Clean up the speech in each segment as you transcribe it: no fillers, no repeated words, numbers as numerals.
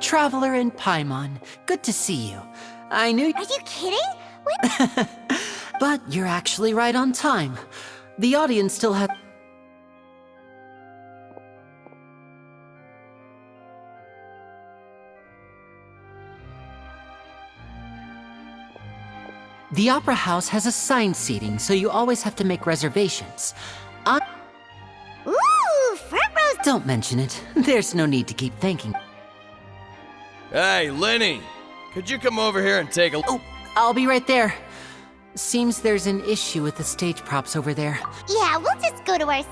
Traveler in Paimon, good to see you. I knew— Are you kidding? What? But you're actually right on time. The audience still had— The Opera House has assigned seating, so you always have to make reservations. Ooh, front rows! Don't mention it. There's no need to keep thanking— Hey, Lenny! Could you come over here and take a— Oh, I'll be right there. Seems there's an issue with the stage props over there. Yeah, we'll just go to our...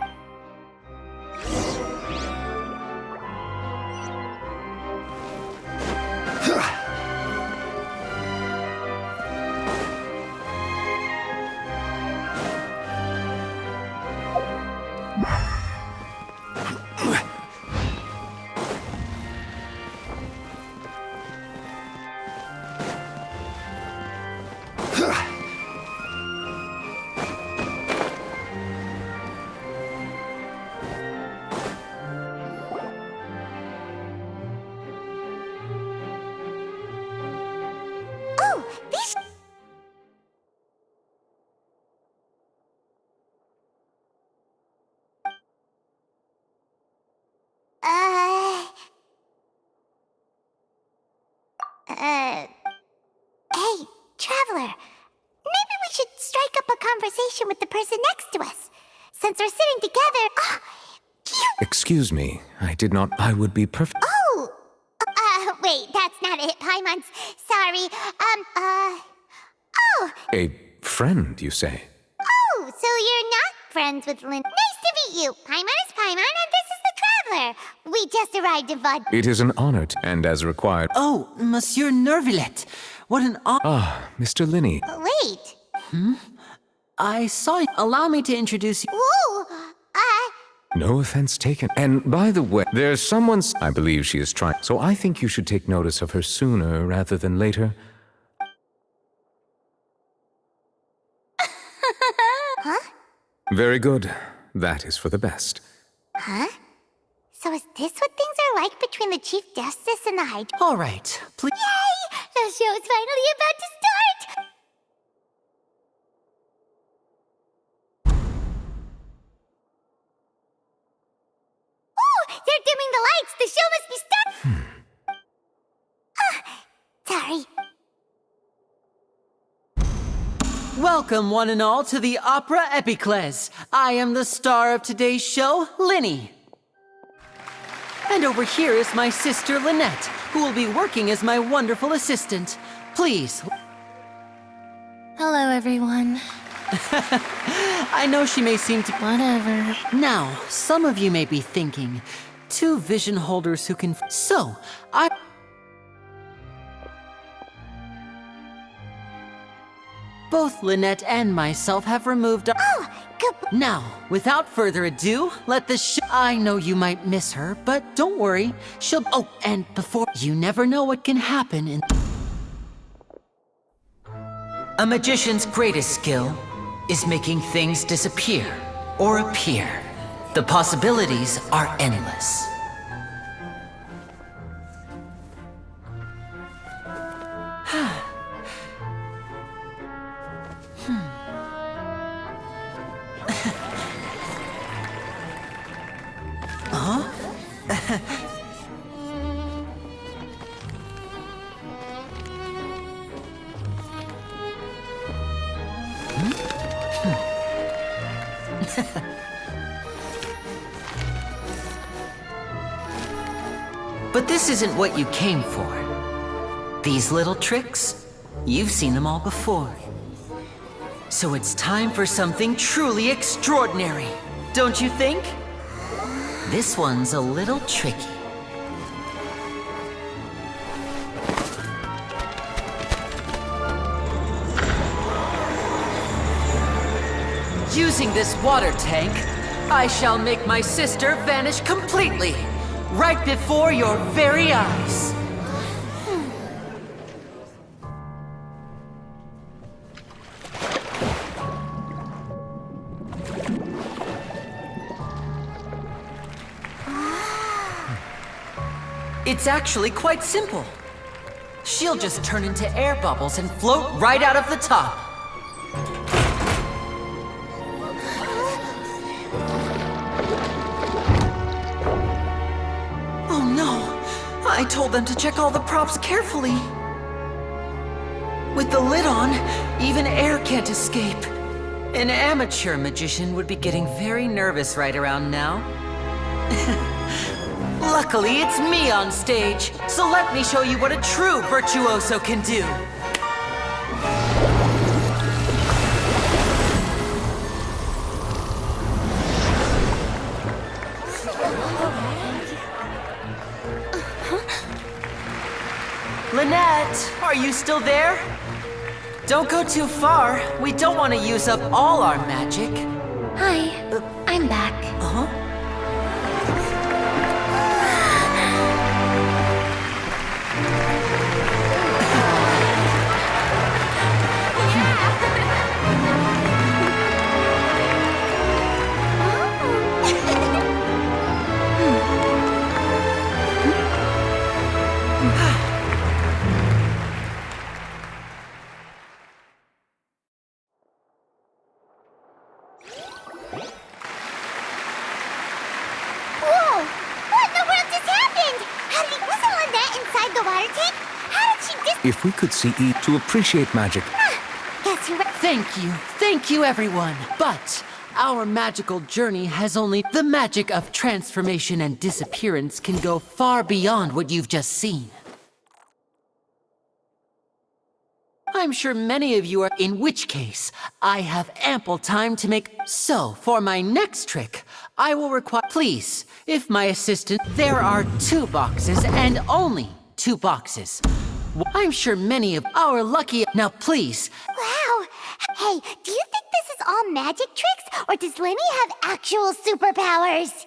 Hey, Traveler. Maybe we should strike up a conversation with the person next to us. Since we're sitting together... Excuse me, I would be perfect. Oh! Wait, that's not it, Paimon. Sorry, oh! A friend, you say? Oh, so you're not friends with Lynn. Nice to meet you. Paimon is Paimon, and this is the Traveler. We just arrived in Vod. It is an honor, and as required. Oh, Monsieur Nervillet. What an honor. Ah, Mr. Linney. Wait. I saw you. Allow me to introduce you. Whoa! No offense taken. And by the way, there's someone's... I believe she is trying... So I think you should take notice of her sooner rather than later. Huh? Very good. That is for the best. Huh? So is this what things are like between the Chief Justice and the High... All right, please. Yay! The show's finally about to start! Oh! They're dimming the lights! The show must be starting! Sorry. Welcome, one and all, to the Opera Epiclese. I am the star of today's show, Linny. And over here is my sister, Lynette, who will be working as my wonderful assistant. Please. Hello, everyone. I know she may seem to... Whatever. Now, some of you may be thinking, two vision holders who can... So, Both Lynette and myself have removed our... Oh, good... Now, without further ado, let the I know you might miss her, but don't worry. She'll... Oh, and before... You never know what can happen in... A magician's greatest skill is making things disappear or appear. The possibilities are endless. But this isn't what you came for. These little tricks, you've seen them all before. So it's time for something truly extraordinary, don't you think? This one's a little tricky. Using this water tank, I shall make my sister vanish completely, right before your very eyes. It's actually quite simple. She'll just turn into air bubbles and float right out of the top. Oh no! I told them to check all the props carefully. With the lid on, even air can't escape. An amateur magician would be getting very nervous right around now. Luckily, it's me on stage, so let me show you what a true virtuoso can do. Lynette, are you still there? Don't go too far. We don't want to use up all our magic. Hi, I'm back. Uh-huh. Whoa! What in the world just happened? Wasn't Lynette inside the water tank? How did she If we could see each to appreciate magic. Guess you're right. Thank you everyone. But our magical journey has only the magic of transformation and disappearance can go far beyond what you've just seen. I'm sure many of you are, in which case, I have ample time to make. So, for my next trick, I will require, please, if my assistant, there are 2 boxes and only 2 boxes. I'm sure many of our lucky, now please. Wow! Hey, do you think this is all magic tricks, or does Lenny have actual superpowers?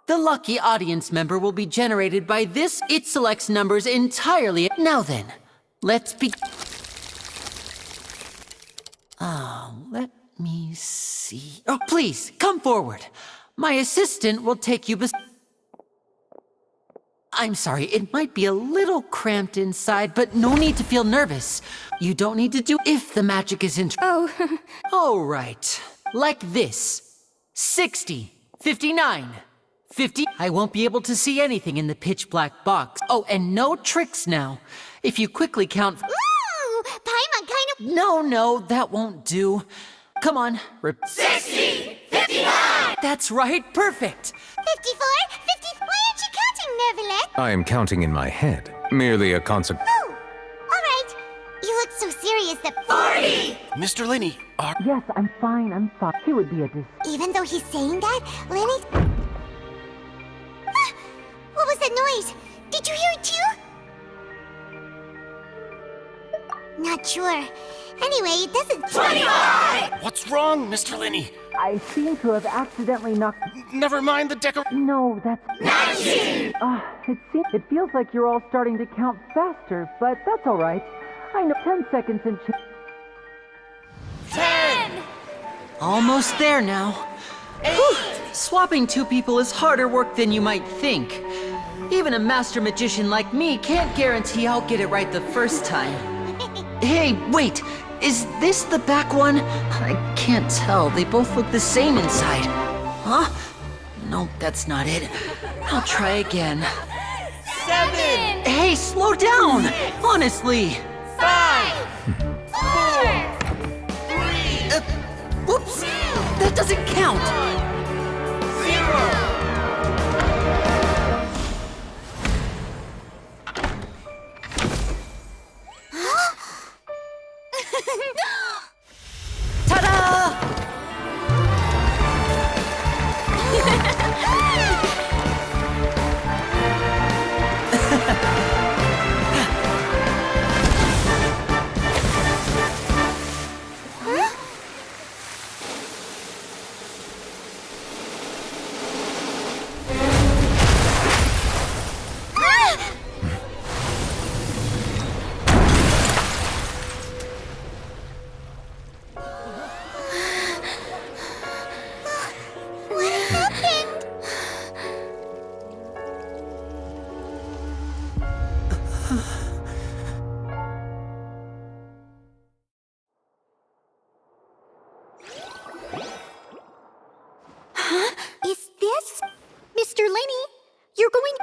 The lucky audience member will be generated by this. It selects numbers entirely. Now then, let's be. Let me see. Oh, please, come forward. My assistant will take you I'm sorry, it might be a little cramped inside, but no need to feel nervous. You don't need to do if the magic is in. Oh. All right, like this. 60, 59, 50. I won't be able to see anything in the pitch black box. Oh, and no tricks now. If you quickly count. Ooh! Paimon kind of. No, that won't do. Come on. 60! 59! That's right, perfect. 54? 50? Why aren't you counting, Nervalet? I am counting in my head. Merely a concept. Oh! Alright. You look so serious that 40! Mr. Linney, Yes, I'm fine. He would be a Even though he's saying that, Lenny's. Ah! What was that noise? Did you hear it too? Not sure. Anyway, it doesn't. 25! What's wrong, Mr. Linney? I seem to have accidentally knocked. Never mind the No, that's. 19! It feels like you're all starting to count faster, but that's all right. I know 10 seconds and. 10! Almost there now. 8! Swapping 2 people is harder work than you might think. Even a master magician like me can't guarantee I'll get it right the first time. Hey, wait! Is this the back one? I can't tell. They both look the same inside. Huh? No, that's not it. I'll try again. 7! Hey, slow down! Honestly! 5! 4! 3! Whoops! That doesn't count! 0! Ta-da!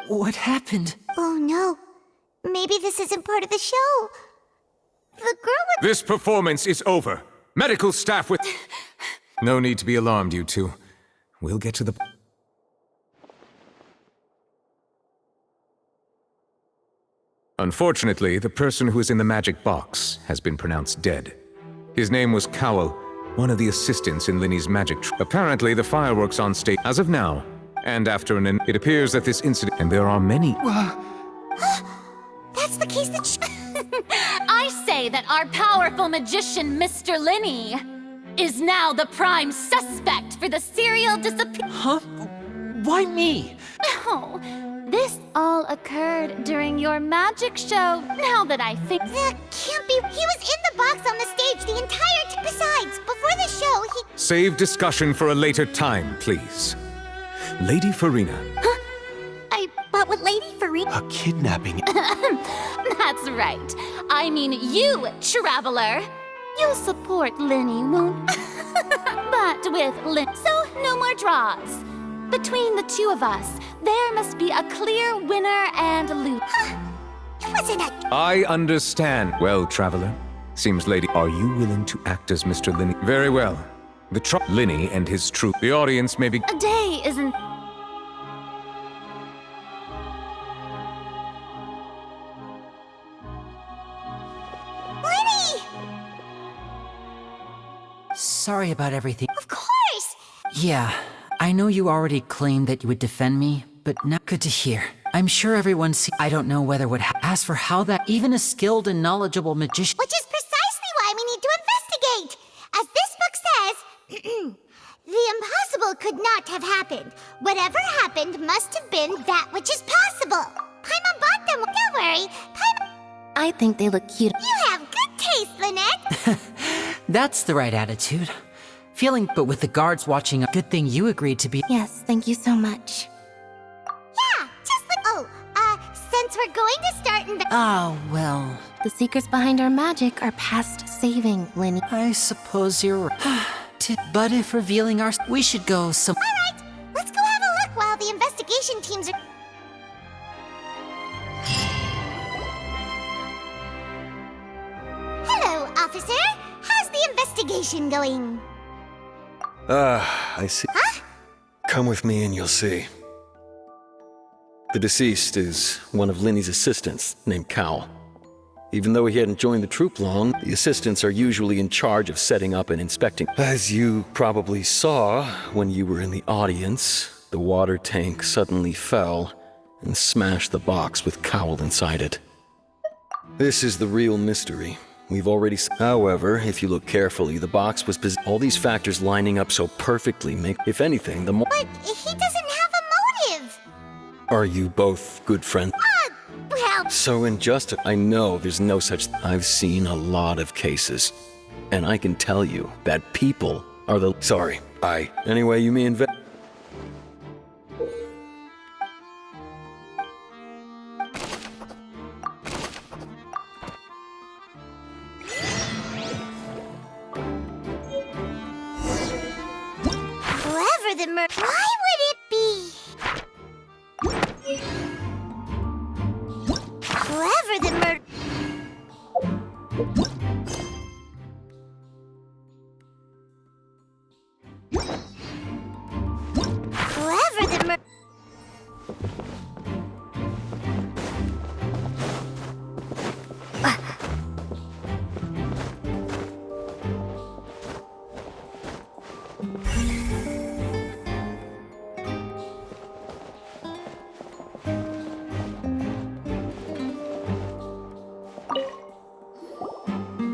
What happened? Oh no. Maybe this isn't part of the show. The girl with— This performance is over. Medical staff with... No need to be alarmed, you two. We'll get to the... Unfortunately, the person who is in the magic box has been pronounced dead. His name was Cowell, one of the assistants in Linny's magic Apparently, the fireworks on stage as of now. And after it appears that this incident... And there are many... That's the case that I say that our powerful magician, Mr. Linny, is now the prime suspect for the serial disappearance. Huh? Why me? Oh, this all occurred during your magic show, now that I think... That can't be. He was in the box on the stage the entire time. Besides, before the show, he... Save discussion for a later time, please. Lady Farina. But with Lady Farina... A kidnapping. That's right. I mean you, Traveler. You'll support Linny, won't... But with Lin... So, no more draws. Between the two of us, there must be a clear winner and loser. It wasn't a... I understand. Well, Traveler, seems Lady... Are you willing to act as Mr. Linny? Very well. Linny and his troop. The audience may be... A day isn't... Linny! Sorry about everything. Of course! Yeah, I know you already claimed that you would defend me, but not good to hear. I'm sure everyone I don't know whether would ask for how that even a skilled and knowledgeable magician... Which is precisely why we need to investigate! As this book says, the impossible could not have happened. Whatever happened must have been that which is possible. Paimon bought them. Don't worry. I think they look cute. You have good taste, Lynette. That's the right attitude. But with the guards watching, a good thing you agreed to be... Yes, thank you so much. Yeah, just like... Oh, since we're going to start Oh, well... The secrets behind our magic are past saving, Linny. I suppose you're right. But if revealing our... We should go some... Alright, let's go have a look while the investigation teams are... Hello, officer. How's the investigation going? I see. Huh? Come with me and you'll see. The deceased is one of Linny's assistants, named Cowell. Even though he hadn't joined the troop long, the assistants are usually in charge of setting up and inspecting. As you probably saw when you were in the audience, the water tank suddenly fell and smashed the box with Cowell inside it. This is the real mystery. We've already... However, if you look carefully, the box was... All these factors lining up so perfectly make... If anything, the more... But he doesn't have a motive. Are you both good friends? Well... So injustice. I know there's no such... I've seen a lot of cases. And I can tell you that people are the... Sorry, Anyway, you mean... Whoever the Why would it be? Whoever the Whoever the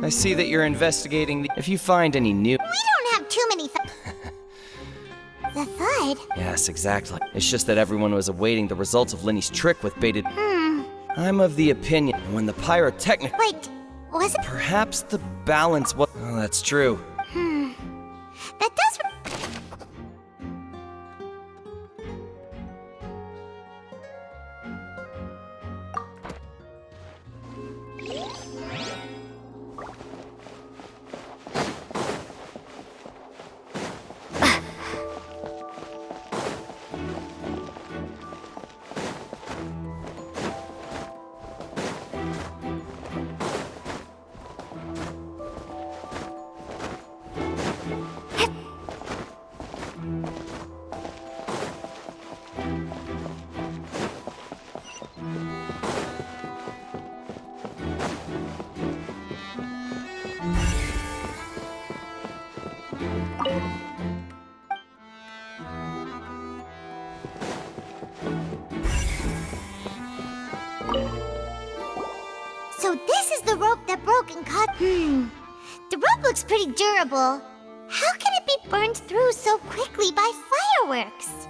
I see that you're investigating If you find any new... We don't have too many The thud? Yes, exactly. It's just that everyone was awaiting the results of Linny's trick with baited... I'm of the opinion when the pyrotechnic... Wait, was it? Perhaps the balance was... Oh, that's true. That does... So this is the rope that broke and cut. The rope looks pretty durable. How can it be burned through so quickly by fireworks?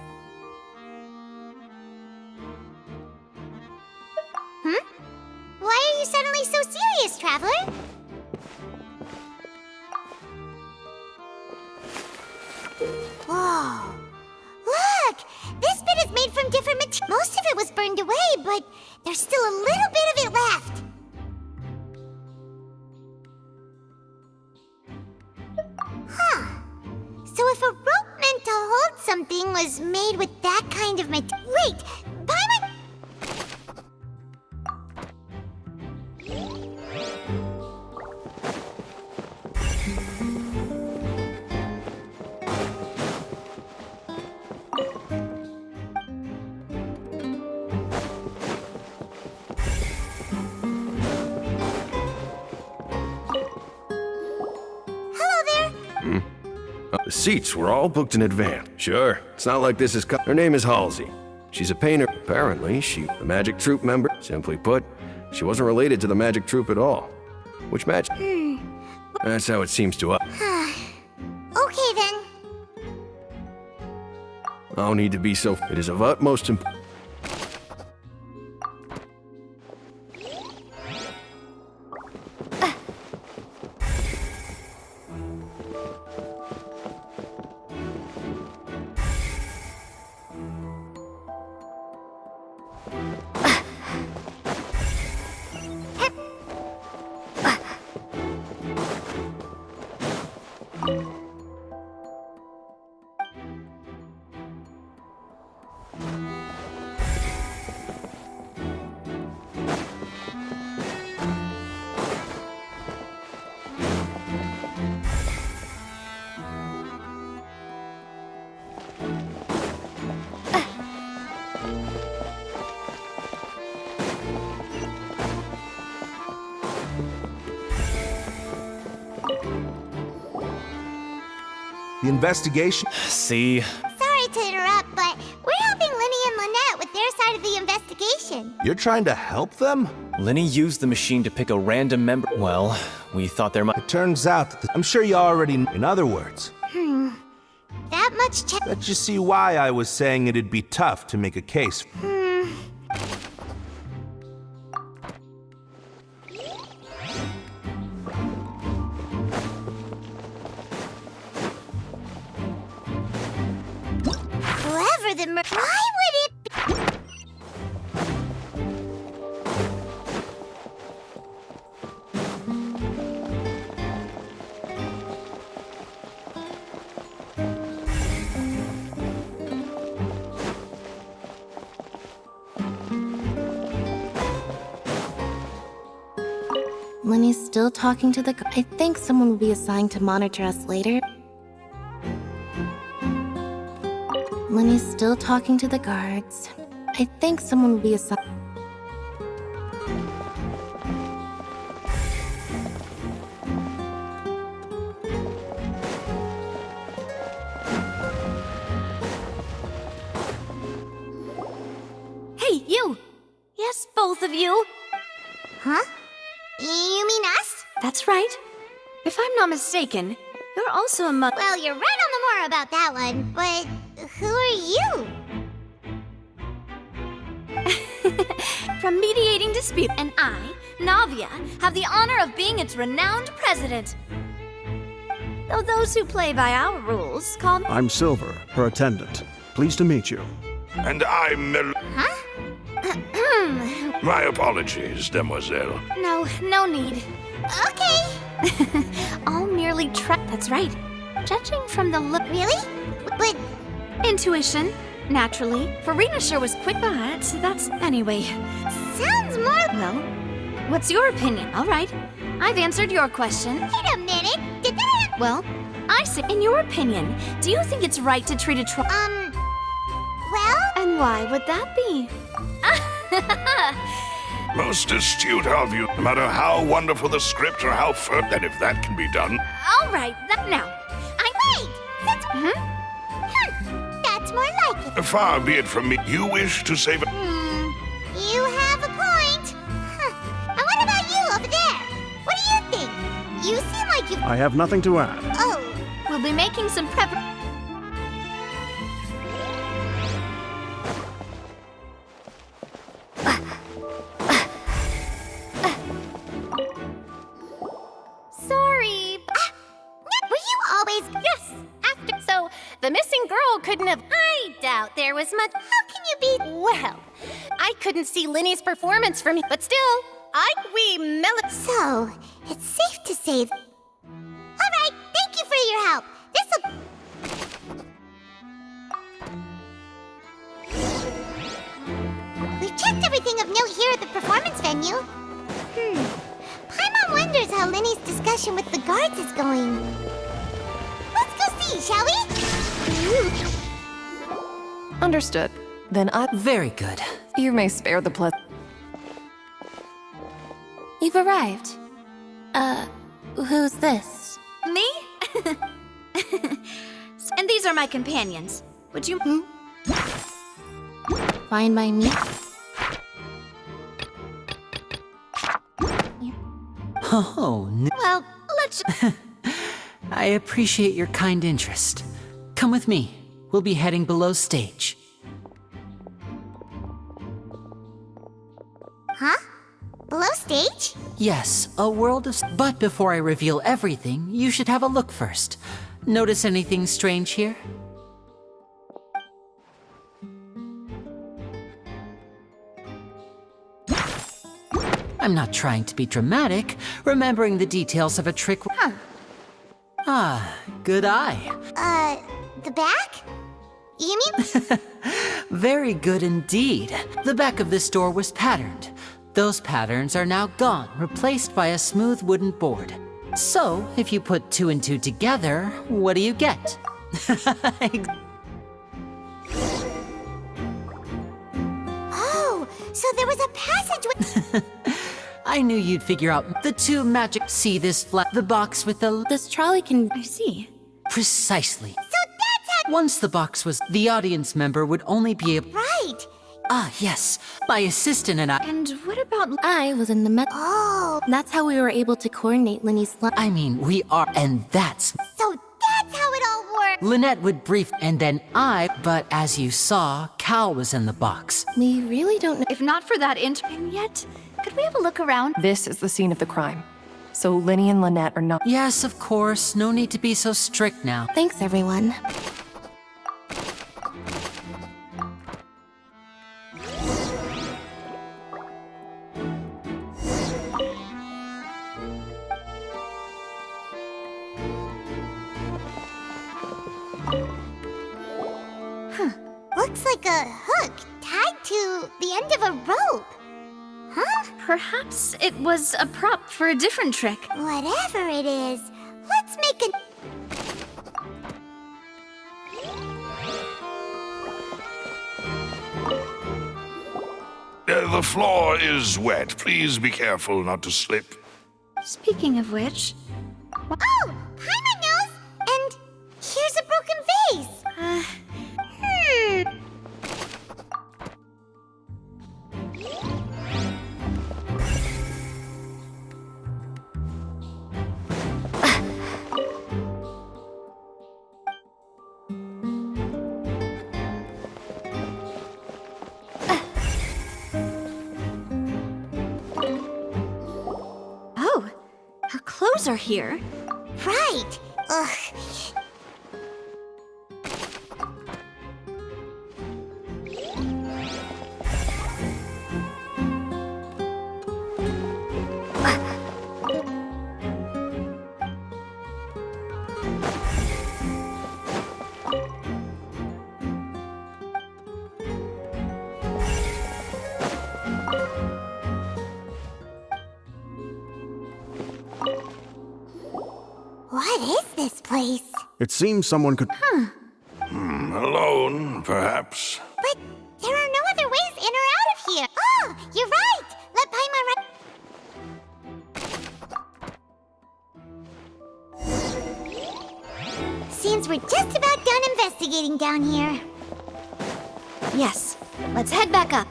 Why are you suddenly so serious, Traveler? Whoa. Look! This bit is made from different materials. Most of it was burned away, but there's still a little bit of it left. So if a rope meant to hold something was made with that kind of material... Wait! Paimon... The seats were all booked in advance. Sure, it's not like this is... Her name is Halsey. She's a painter. Apparently, she's a magic troupe member. Simply put, she wasn't related to the magic troupe at all. Which magic? That's how it seems to us. Okay, then. No need to be so... It is of utmost importance. The investigation? See? Sorry to interrupt, but we're helping Linny and Lynette with their side of the investigation. You're trying to help them? Lenny used the machine to pick a random member. Well, we thought there might... It turns out that I'm sure you already know. In other words, That much check... that you see why I was saying it'd be tough to make a case. Whoever the Why would it be... Lenny's still talking to the... I think someone will be assigned to monitor us later. Lenny's still talking to the guards. I think someone will be assigned... Hey, you! Yes, both of you. Huh? You mean us? That's right. If I'm not mistaken, you're also a Well, you're right on the more about that one, but who are you? from mediating dispute, and I, Navia, have the honor of being its renowned president. Though those who play by our rules call me... I'm Silver, her attendant. Pleased to meet you. And I'm Huh? My apologies, demoiselle. No need. Okay. I'll merely That's right. Judging from the look... Really? But... Intuition, naturally. Noirceur was quick, but that's... Anyway. Sounds more... Well, what's your opinion? All right. I've answered your question. Wait a minute. Did that... Well, I say, in your opinion, do you think it's right to treat a Well... And why would that be? Most astute of you, no matter how wonderful the script or how firm, then if that can be done. All right, now. Wait! Far be it from me. You wish to save... You have a point. Huh. And what about you over there? What do you think? You seem like you... I have nothing to add. Oh. We'll be making some prep. Sorry. Were you always... Yes, after. So, the missing girl couldn't have. I doubt there was much. How can you be... Well, I couldn't see Linny's performance from here, but still, So, it's safe to say... All right, thank you for your help. This'll... We've checked everything of note here at the performance venue. Paimon wonders how Linny's discussion with the guards is going. Let's go see, shall we? Understood. Then Very good. You may spare the pleasure. You've arrived. Who's this? Me? And these are my companions. Would you? Fine by me. Oh, Well, let's. I appreciate your kind interest. Come with me. We'll be heading below stage. Huh? Below stage? Yes, a world of... But before I reveal everything, you should have a look first. Notice anything strange here? I'm not trying to be dramatic, remembering the details of a trick... Ah, good eye. The back? You mean? Very good indeed. The back of this door was patterned. Those patterns are now gone, replaced by a smooth wooden board. So, if you put 2 and 2 together, what do you get? Oh, so there was a passageway. I knew you'd figure out the 2 magic... See this the box with the... This trolley can... I see. Precisely. So that's how... Once the box was... The audience member would only be able... Right. Ah, yes. My assistant and I... And what about? I was in the Oh. That's how we were able to coordinate Linny's I mean, we are... And that's... So that's how it all works. Lynette would brief... And then But as you saw, Cal was in the box. We really don't know. If not for that and yet, could we have a look around? This is the scene of the crime. So Linny and Lynette are not. Yes, of course. No need to be so strict now. Thanks, everyone. Looks like a hook tied to the end of a rope. Huh? Perhaps it was a prop for a different trick. Whatever it is, let's make a... The floor is wet. Please be careful not to slip. Speaking of which... Oh! Paimon knows! And here's a broken vase! Oh, her clothes are here. Right! Ugh. What is this place? It seems someone could... Alone, perhaps. But there are no other ways in or out of here. Oh, you're right! Let Paimon run... Seems we're just about done investigating down here. Yes, let's head back up.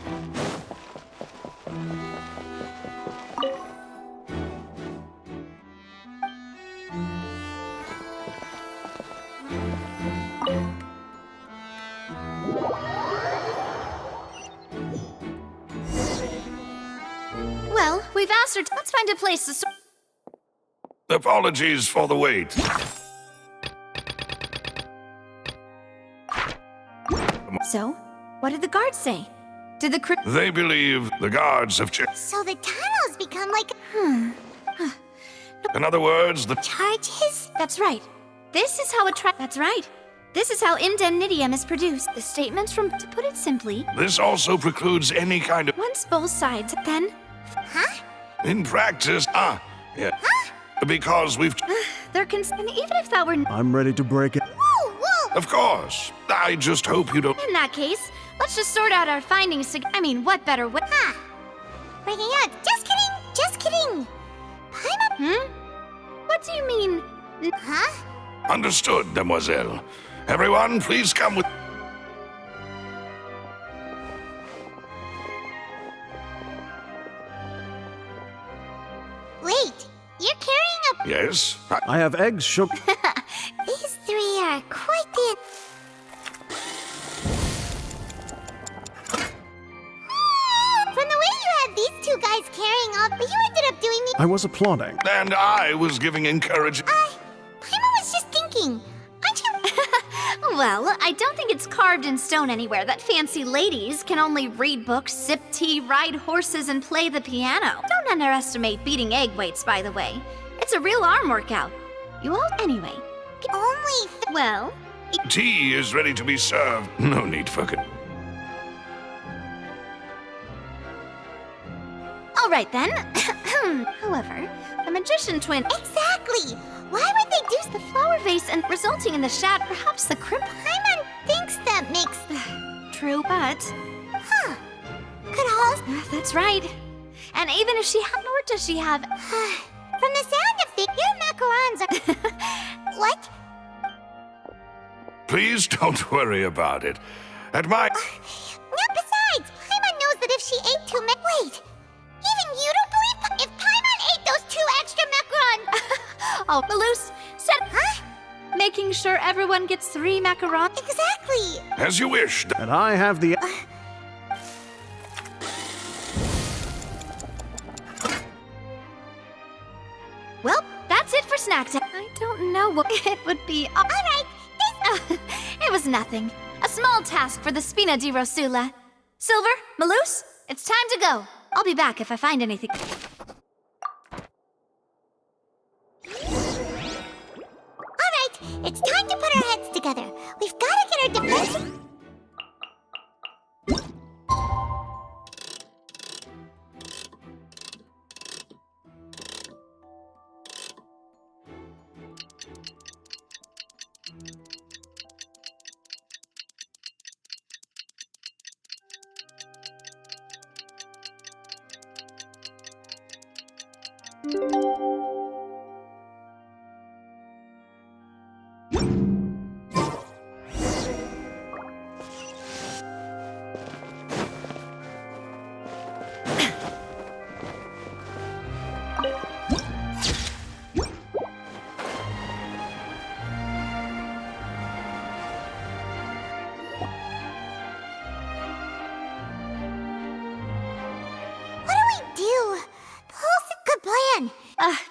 Well, we've asked her. Let's find a place to. Apologies for the wait. So, what did the guards say? Did the They believe the guards have checked. So the tunnels become like. In other words, the Charges? That's right. This is how That's right. This is how indemnitium is produced. The statements from. To put it simply. This also precludes any kind of. Once both sides, then. Huh? In practice, yeah. Huh? Because we've. And even if that were. I'm ready to break it. Whoa, whoa! Of course. I just hope you don't. In that case, let's just sort out our findings to. I mean, what better way? Huh? Breaking out. Just kidding. Just kidding. Paimon? What do you mean? Huh? Understood, demoiselle. Everyone, please come with. Wait, you're carrying a. Yes? I have eggs shook. These three are quite the. From the way you had these two guys carrying off, but you ended up doing the. I was applauding. And I was giving encouragement. Paimon was just thinking. Aren't you? Well, I don't think it's carved in stone anywhere that fancy ladies can only read books, sip tea, ride horses, and play the piano. Don't underestimate beating egg weights, by the way. It's a real arm workout. You all, anyway. Only. Well. Tea is ready to be served. No need for. All right then. However, the magician twin. Exactly. Why would they do the flower vase and resulting in the shadow? Perhaps the crimp. Paimon thinks that makes. True, but. Huh. Could Halls. That's right. And even if she had, nor does she have. From the sound of it, your macarons are. What? Please don't worry about it. At my. No, besides, Paimon knows that if she ate too many. Wait. Even you don't believe if Paimon ate those 2 extra macarons. Oh, Malus said. Huh? Making sure everyone gets 3 macarons. Exactly. As you wish. And I have the. Well, that's it for snack time. I don't know what it would be. All right. It was nothing. A small task for the Spina di Rosula. Silver, Malus, it's time to go. I'll be back if I find anything. All right, it's time to put our heads together. We've got to get our defense.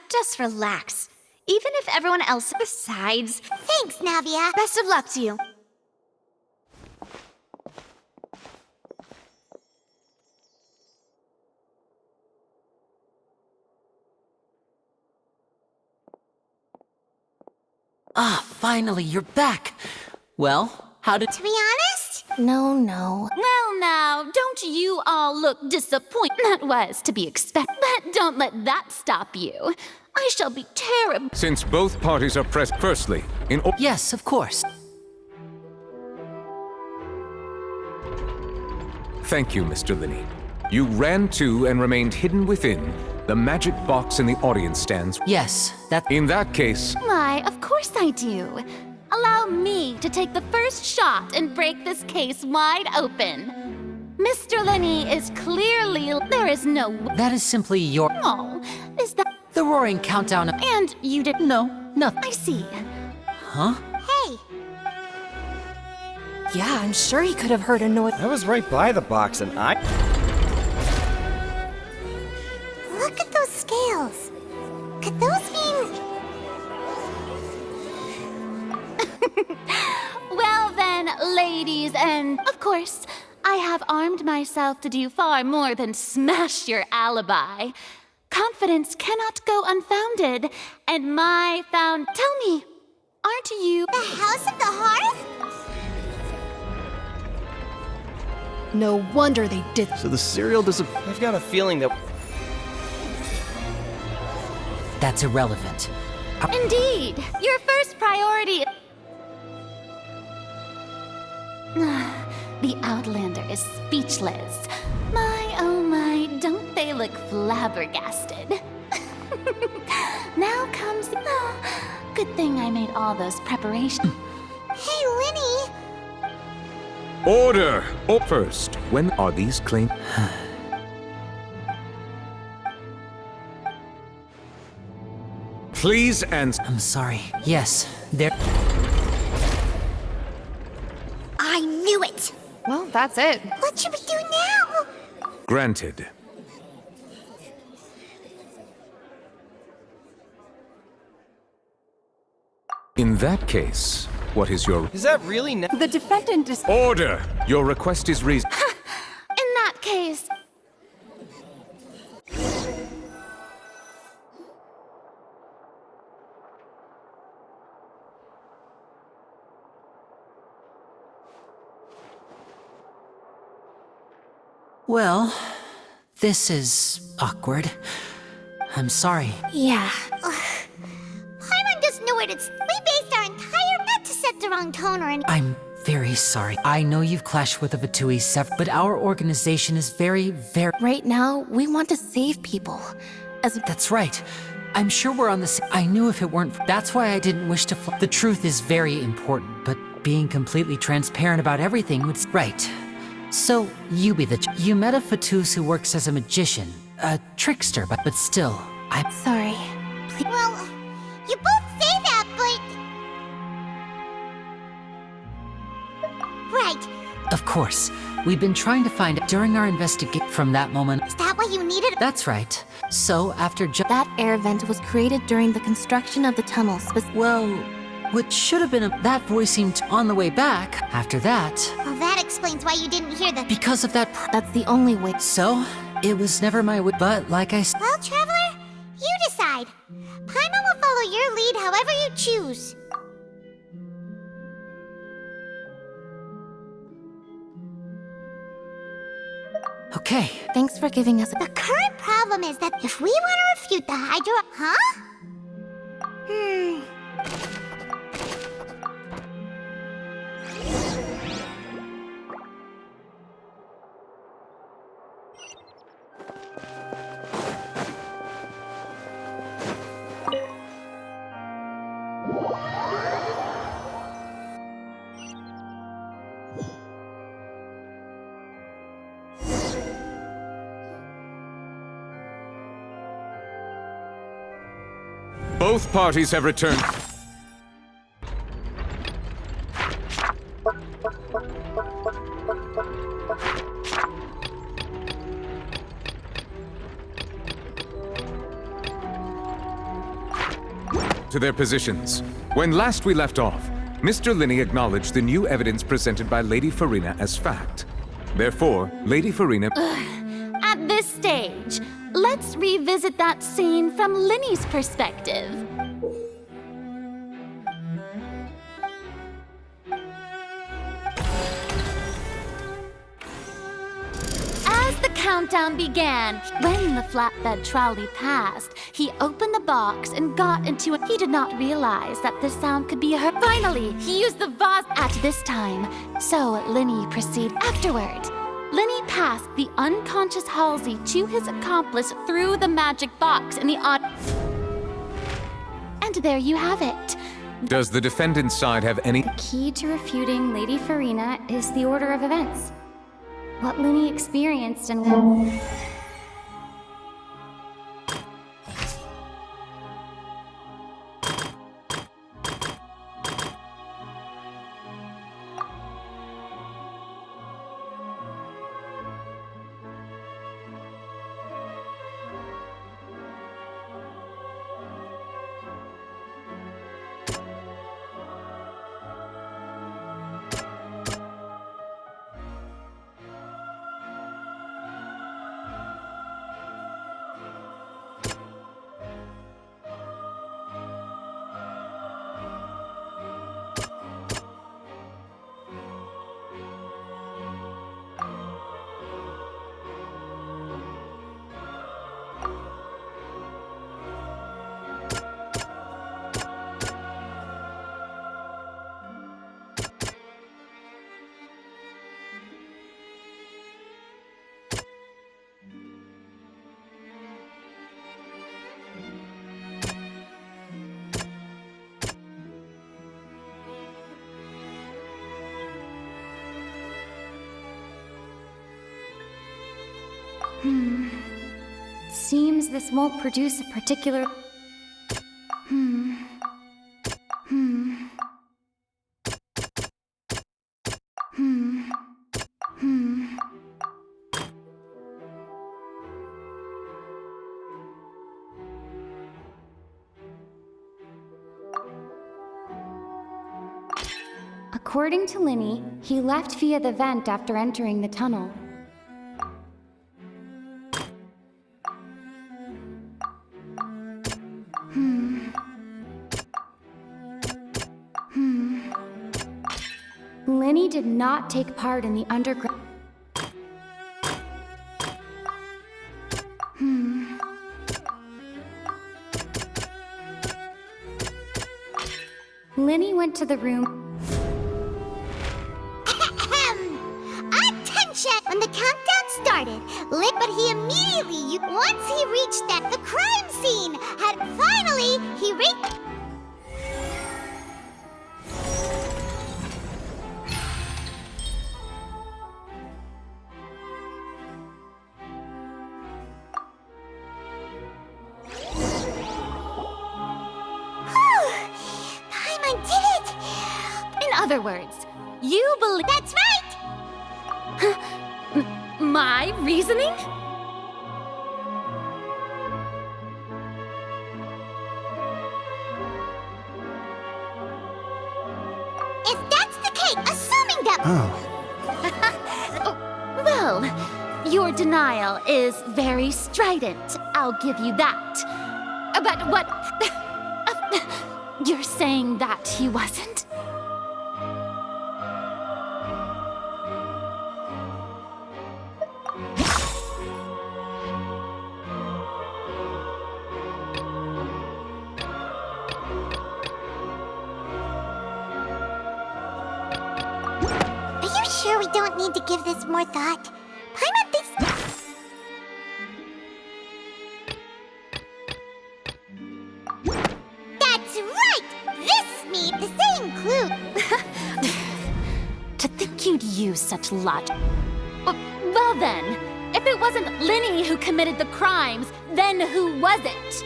Just relax. Even if everyone else besides. Thanks, Navia. Best of luck to you. Finally, you're back. Well, how did... To be honest? No, no. Well, now, don't you all look disappointed? That was to be expected. But don't let that stop you. I shall be terrible. Since both parties are present, firstly, Yes, of course. Thank you, Mr. Linney. You ran to and remained hidden within the magic box in the audience stands. Yes, that... In that case... Why, of course I do. allow me to take the first shot and break this case wide open. Mr. Lenny is clearly... There is no... That is simply your... Oh, is that... The roaring countdown of... And you did... No, nothing. I see. Huh? Hey, Yeah, I'm sure he could have heard a noise. I was right by the box and I... look at those scales. Could those mean... Well then, ladies, and of course, I have armed myself to do far more than smash your alibi. Confidence cannot go unfounded, and my found... Tell me, aren't you... The House of the Hearth? No wonder they did. So the cereal disappeared. I've got a feeling that... That's irrelevant. Indeed, your first priority... The Outlander is speechless. My, oh my, don't they look flabbergasted? Now comes the... good thing I made all those preparations. Hey, Lenny. Order! Oh, first, when are these claims? Please answer. I'm sorry. Yes, there... I knew it. Well, that's it. What should we do now? Granted. In that case, what is your... Is that really... The defendant is... Order! Your request is reasonable. In that case... Well, this is awkward. I'm sorry. Yeah. Paimon doesn't know where to... We based our entire not to set the wrong tone or anything. I'm very sorry. I know you've clashed with the Vatui several, but our organization is very... Right now, we want to save people. That's right. I'm sure we're on the same... I knew if it weren't... That's why I didn't wish to... The truth is very important, but being completely transparent about everything would... Right. So, you be the... You met a Fatus who works as a magician. A trickster, but still, I'm... Sorry. Please. Well, you both say that, but... Right. Of course. We've been trying to find... During our investigation from that moment... Is that what you needed? That's right. So, after That air vent was created during the construction of the tunnels. Well, what should have been that voice seemed on the way back. After that... Well, that explains why you didn't hear the... Because of that... That's the only way. So, it was never my way, but like I said... Well, Traveler, you decide. Paimon will follow your lead however you choose. Okay. Thanks for giving us The current problem is that if we want to refute the Hydra... Huh? Both parties have returned. To their positions. When last we left off, Mr. Linney acknowledged the new evidence presented by Lady Farina as fact. Therefore, Lady Farina... At this stage, let's revisit that scene from Linney's perspective. As the countdown began, when the flatbed trolley passed, he opened the box and got into it. He did not realize that the sound could be heard. Finally, he used the vase at this time, so Linny proceeded afterward. Linny passed the unconscious Halsey to his accomplice through the magic box in the And there you have it. Does the defendant's side have any... The key to refuting Lady Farina is the order of events. What Linny experienced and... Seems this won't produce a particular... According to Linny, he left via the vent after entering the tunnel. Linny did not take part in the underground. Linny went to the room. Attention! When the countdown started, but he immediately, once he reached the crime scene, he reached... In other words, you believe... That's right! My reasoning? If that's the case, assuming that... Well, your denial is very strident. I'll give you that. But what... You're saying that he wasn't? Are you sure we don't need to give this more thought? Paimon thinks... That's right! This means the same clue. To think you'd use such logic. Well then, if it wasn't Linny who committed the crimes, then who was it?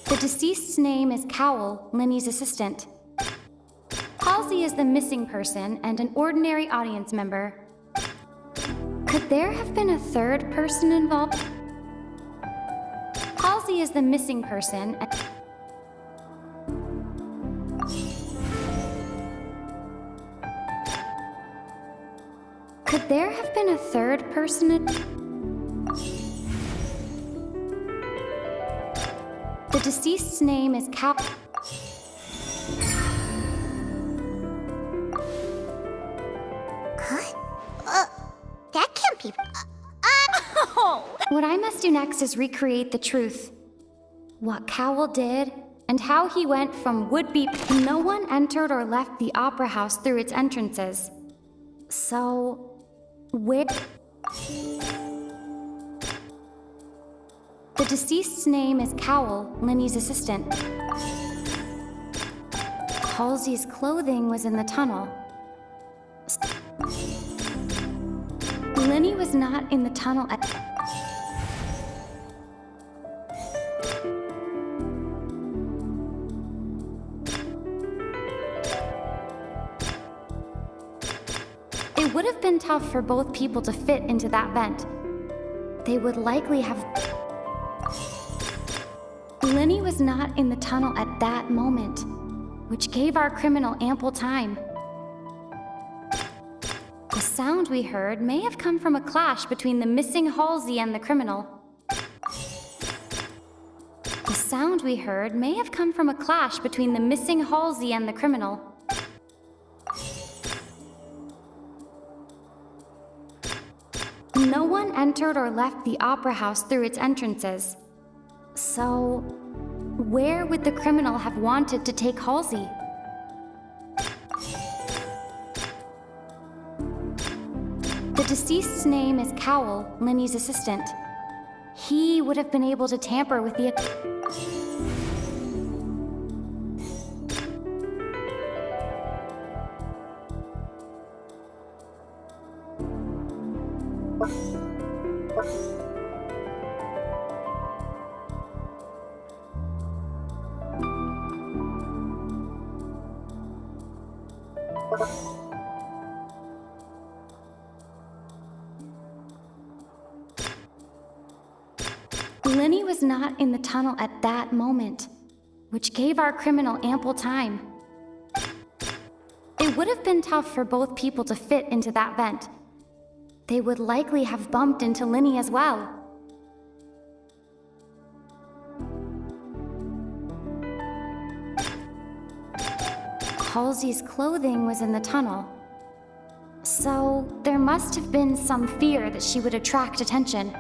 The deceased's name is Cowell, Linny's assistant. Halsey is the missing person and an ordinary audience member. Could there have been a third person involved? Halsey is the missing person. Could there have been a third person? The deceased's name is Cal. That can't be... What I must do next is recreate the truth. What Cowell did, and how he went from would-be. No one entered or left the opera house through its entrances. So, where? The deceased's name is Cowell, Linny's assistant. Halsey's clothing was in the tunnel. Linny was not in the tunnel at... It would have been tough for both people to fit into that vent. They would likely have... Linny was not in the tunnel at that moment, which gave our criminal ample time. The sound we heard may have come from a clash between the missing Halsey and the criminal. The sound we heard may have come from a clash between the missing Halsey and the criminal. No one entered or left the opera house through its entrances. So, where would the criminal have wanted to take Halsey? The deceased's name is Cowell, Linny's assistant. He would have been able to tamper with the... Linny was not in the tunnel at that moment, which gave our criminal ample time. It would have been tough for both people to fit into that vent. They would likely have bumped into Linny as well. Halsey's clothing was in the tunnel. So, there must have been some fear that she would attract attention.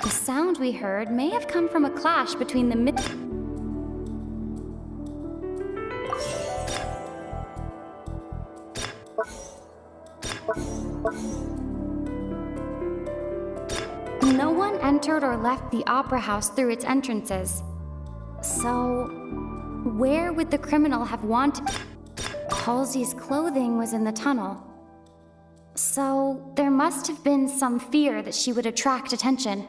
The sound we heard may have come from a clash between the No one entered or left the opera house through its entrances. So, where would the criminal have wanted? Halsey's clothing was in the tunnel. So, there must have been some fear that she would attract attention.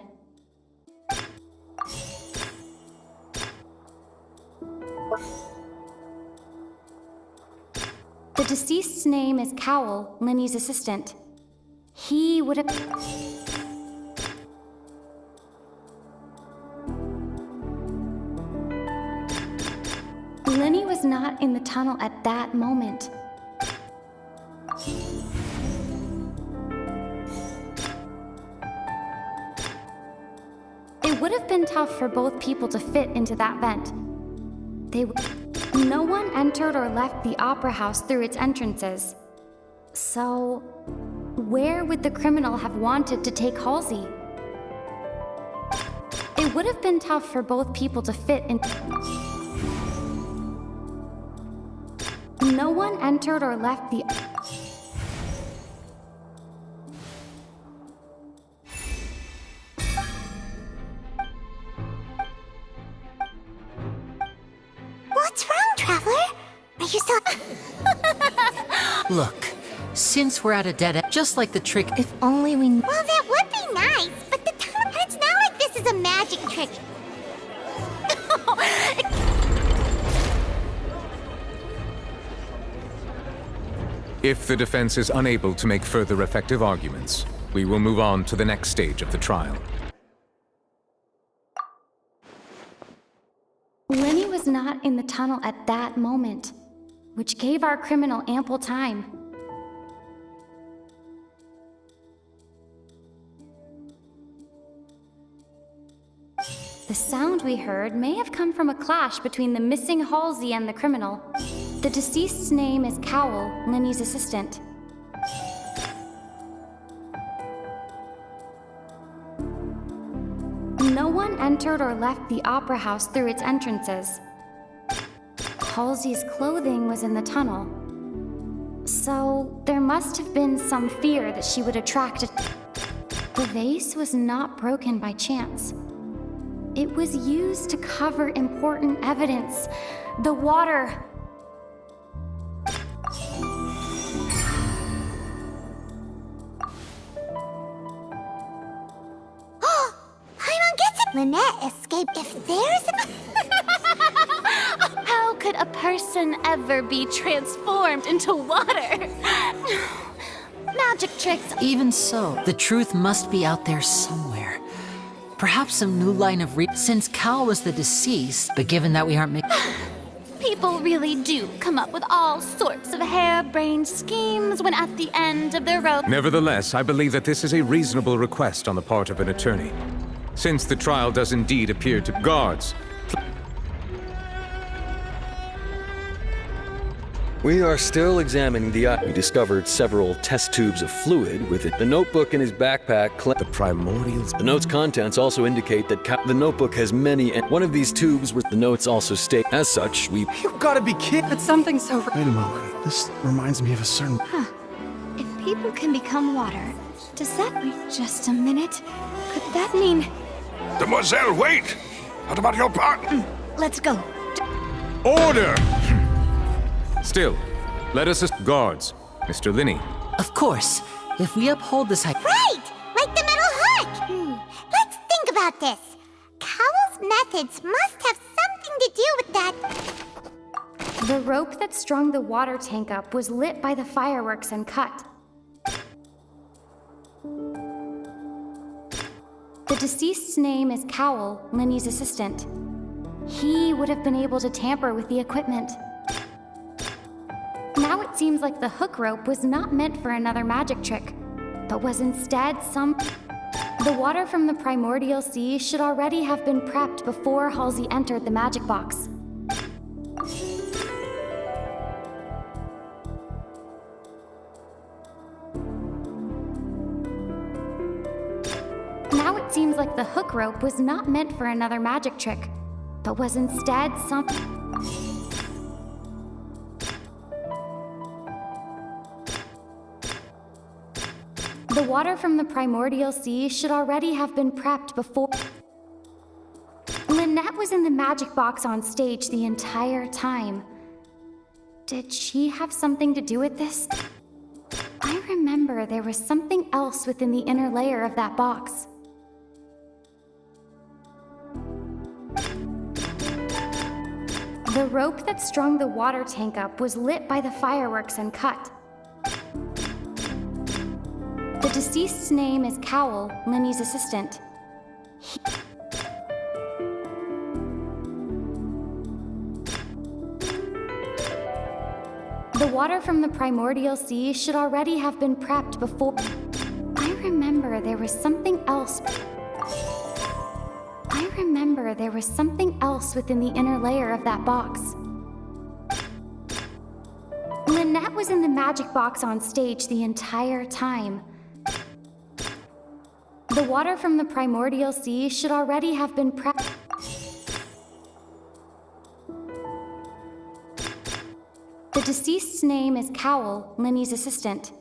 The deceased's name is Cowell, Linny's assistant. He would have... Linny was not in the tunnel at that moment. It would have been tough for both people to fit into that vent. No one entered or left the opera house through its entrances. So, where would the criminal have wanted to take Halsey? It would have been tough for both people to fit in. No one entered or left the... What's wrong, Traveler? Are you still... Look, since we're at a dead end, just like the trick... If only we... Well, that would be nice, but the tunnel... It's not like this is a magic trick. If the defense is unable to make further effective arguments, we will move on to the next stage of the trial. Linny was not in the tunnel at that moment, which gave our criminal ample time. The sound we heard may have come from a clash between the missing Halsey and the criminal. The deceased's name is Cowell, Linny's assistant. No one entered or left the opera house through its entrances. Halsey's clothing was in the tunnel. So there must have been some fear that she would attract a... The vase was not broken by chance. It was used to cover important evidence. The water... Lynette escaped. If there's a... How could a person ever be transformed into water? Magic tricks. Even so, the truth must be out there somewhere. Perhaps some new line of since Cal was the deceased, but given that we aren't making... People really do come up with all sorts of harebrained schemes when at the end of their rope. Nevertheless, I believe that this is a reasonable request on the part of an attorney. Since the trial does indeed appear to guards. We are still examining the eye. We discovered several test tubes of fluid with it. The notebook in his backpack. The primordials. The note's contents also indicate that the notebook has many, and one of these tubes was the notes also state. As such, we. You gotta be kidding! It's something so. Wait a moment. This reminds me of a certain. If people can become water, does that... Wait just a minute. Could that mean... Demoiselle, wait! What about your part? Let's go. Order! Still, let us guards. Mr. Linney. Of course. If we uphold this... Right! Like the metal hook! Let's think about this. Cowell's methods must have something to do with that. The rope that strung the water tank up was lit by the fireworks and cut. The deceased's name is Cowell, Linny's assistant. He would have been able to tamper with the equipment. Now it seems like the hook rope was not meant for another magic trick, but was instead some... The water from the primordial sea should already have been prepped before Halsey entered the magic box. Now it seems like the hook rope was not meant for another magic trick, but was instead some... The water from the primordial sea should already have been prepped before... Lynette was in the magic box on stage the entire time. Did she have something to do with this? I remember there was something else within the inner layer of that box. The rope that strung the water tank up was lit by the fireworks and cut. The deceased's name is Cowell, Linny's assistant. The water from the primordial sea should already have been prepped before... I remember there was something else... I remember there was something else within the inner layer of that box. Lynette was in the magic box on stage the entire time. The water from the primordial sea should already have been prepped. The deceased's name is Cowell, Linny's assistant.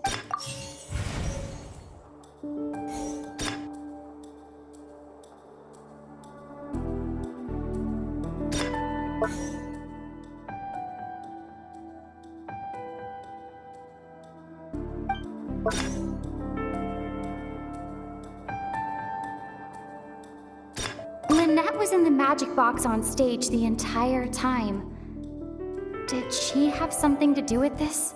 Lynette was in the magic box on stage the entire time. Did she have something to do with this?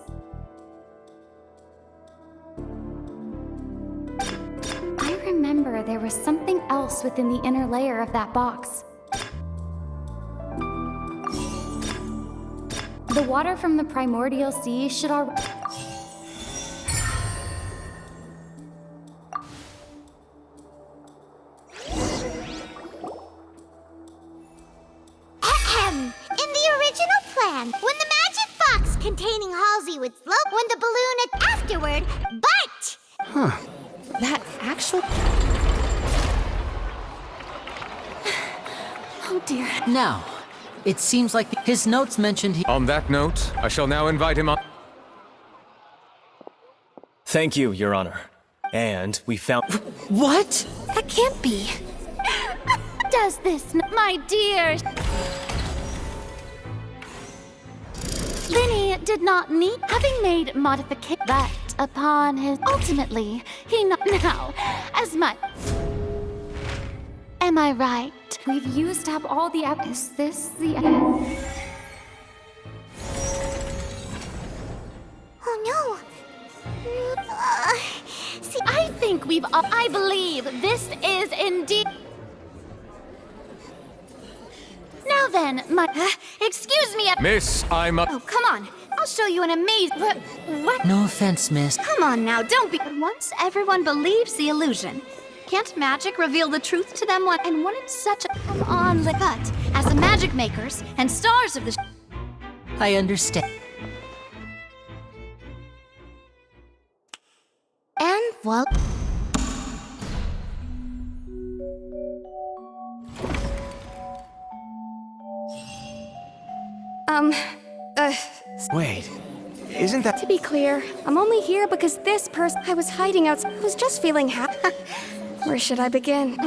I remember there was something else within the inner layer of that box. The water from the primordial sea should already... When the magic box containing Halsey would float when the balloon afterward, but... That actual... Now, it seems like his notes mentioned he— On that note, I shall now invite him on. Thank you, Your Honor. And we found— What? That can't be. Does this, my dear? Linny did not need, having made modification that upon his. Ultimately, he not now as much. Am I right? We've used up all the Is this the Oh no! See, I think we've. I believe this is indeed. Now then, my. Excuse me. Miss, I'm a— Oh, come on. I'll show you an amazing. What? No offense, miss. Come on now, don't be. But once everyone believes the illusion, can't magic reveal the truth to them? And wouldn't such a. Come on, but as the magic makers and stars of the. I understand. And well. Wait, isn't that— To be clear, I'm only here because this person I was hiding out was just feeling happy. Where should I begin?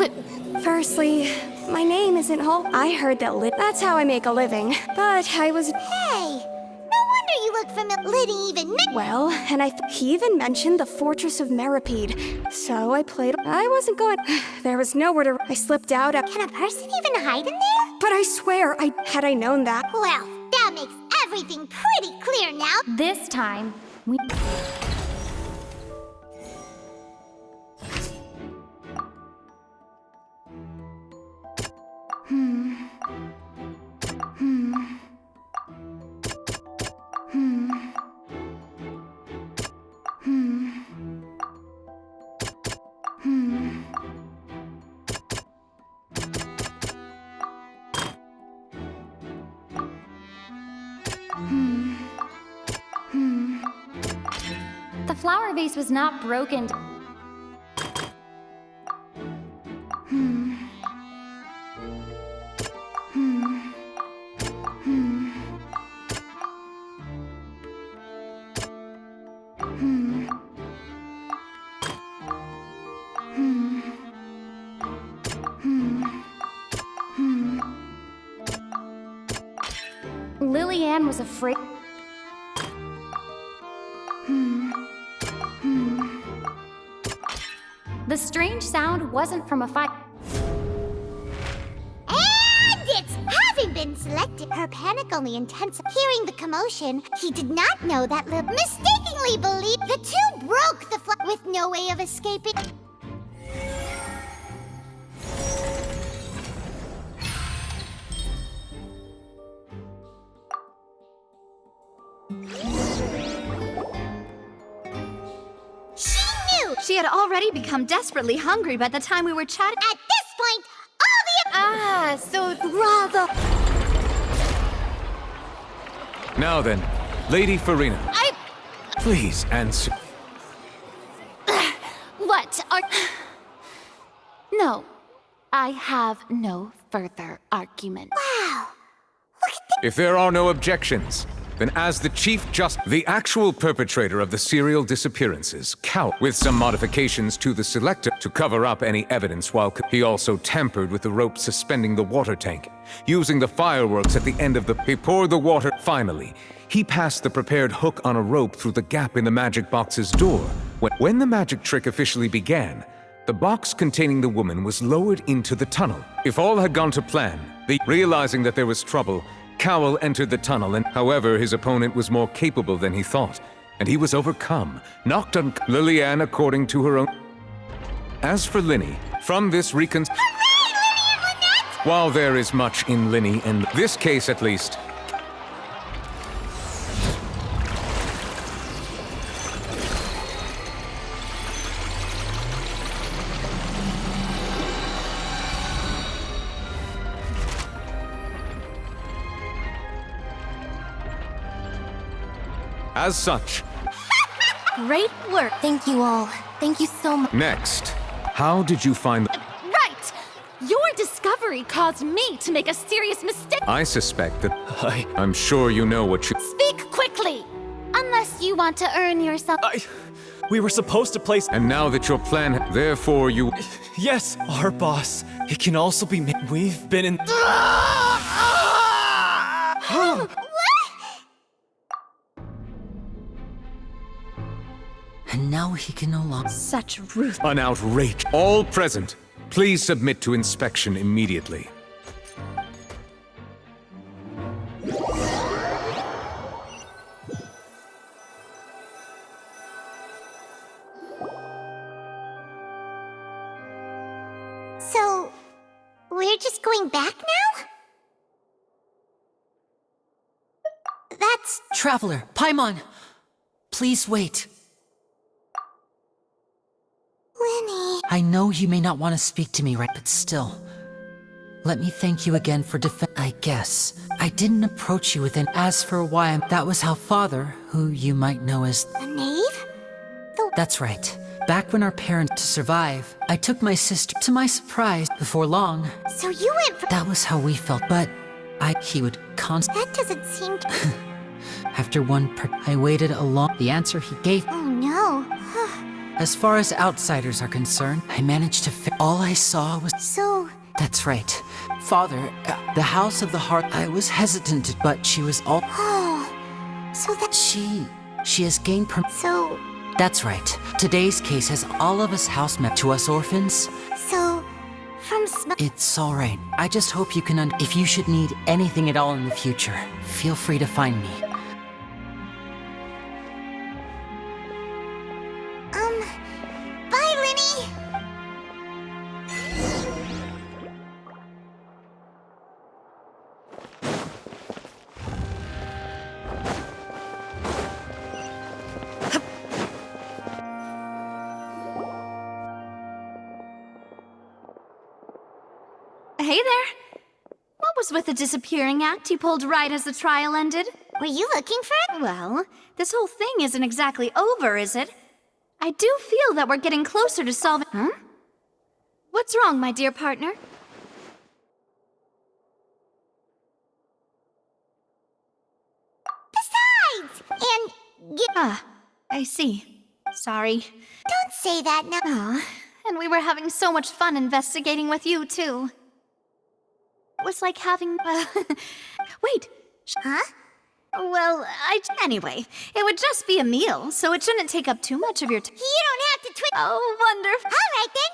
Firstly, my name isn't Hall. I heard that that's how I make a living. But I was— Hey! No wonder you look familiar. Liddy even Well, and he even mentioned the Fortress of Meripede. So I played— I wasn't going— There was nowhere to— I slipped out. Can a person even hide in there? But I swear, had I known that— Well, that makes everything pretty clear now. This time, we. The flower vase was not broken. Lillian was afraid. The strange sound wasn't from a fight. And it's having been selected. Her panic only intensified. Hearing the commotion, he did not know that Lib mistakenly believed the two broke the with no way of escaping. She had already become desperately hungry by the time we were chatting. At this point, all the... so rather... Now then, Lady Farina. Please answer. What are... No, I have no further argument. Wow. If there are no objections, then as the Chief the actual perpetrator of the serial disappearances, Cow, with some modifications to the selector to cover up any evidence while he also tampered with the rope suspending the water tank. Using the fireworks at the end of he poured the water. Finally, he passed the prepared hook on a rope through the gap in the magic box's door. When the magic trick officially began, the box containing the woman was lowered into the tunnel. If all had gone to plan, realizing that there was trouble, Cowell entered the tunnel, and however, his opponent was more capable than he thought, and he was overcome, knocked on Lillian according to her own. As for Linny, from this Hooray, Linny and Lynette! While there is much in Linny, in this case at least, as such. Great work. Thank you all. Thank you so much. Next, how did you find Right! Your discovery discovery caused me to make a serious mistake. I suspect that... I'm sure you know what you... Speak quickly! Unless you want to earn yourself... We were supposed to place... And now that your plan... Therefore you... Yes, our boss. It can also be me. We've been in... And now he can no longer... Such ruth... An outrage. All present, please submit to inspection immediately. So, we're just going back now? That's... Traveler, Paimon! Please wait. Lenny... I know you may not want to speak to me right, but still. Let me thank you again for I guess. I didn't approach you with an as for why that was how Father, who you might know as... A knave? That's right. Back when our parents to survive, I took my sister to my surprise before long. So you went for... That was how we felt, but he would That doesn't seem to... After I waited a long... The answer he gave... Oh no. As far as outsiders are concerned, I managed to all I saw was... So... That's right. Father, the House of the Heart, I was hesitant, but she was all... Oh... So that... She has gained So... That's right. Today's case has all of us housemen to us orphans. So... From It's alright. I just hope you can if you should need anything at all in the future, feel free to find me. Bye, Lenny! Hey there. What was with the disappearing act you pulled right as the trial ended? Were you looking for it? Well, this whole thing isn't exactly over, is it? I do feel that we're getting closer to solving... Huh? What's wrong, my dear partner? Besides! And... I see. Sorry. Don't say that now. Aw, and we were having so much fun investigating with you, too. It was like having... Wait. Huh? Well, Anyway, it would just be a meal, so it shouldn't take up too much of your time. You don't have to Oh, wonderful. All right, then.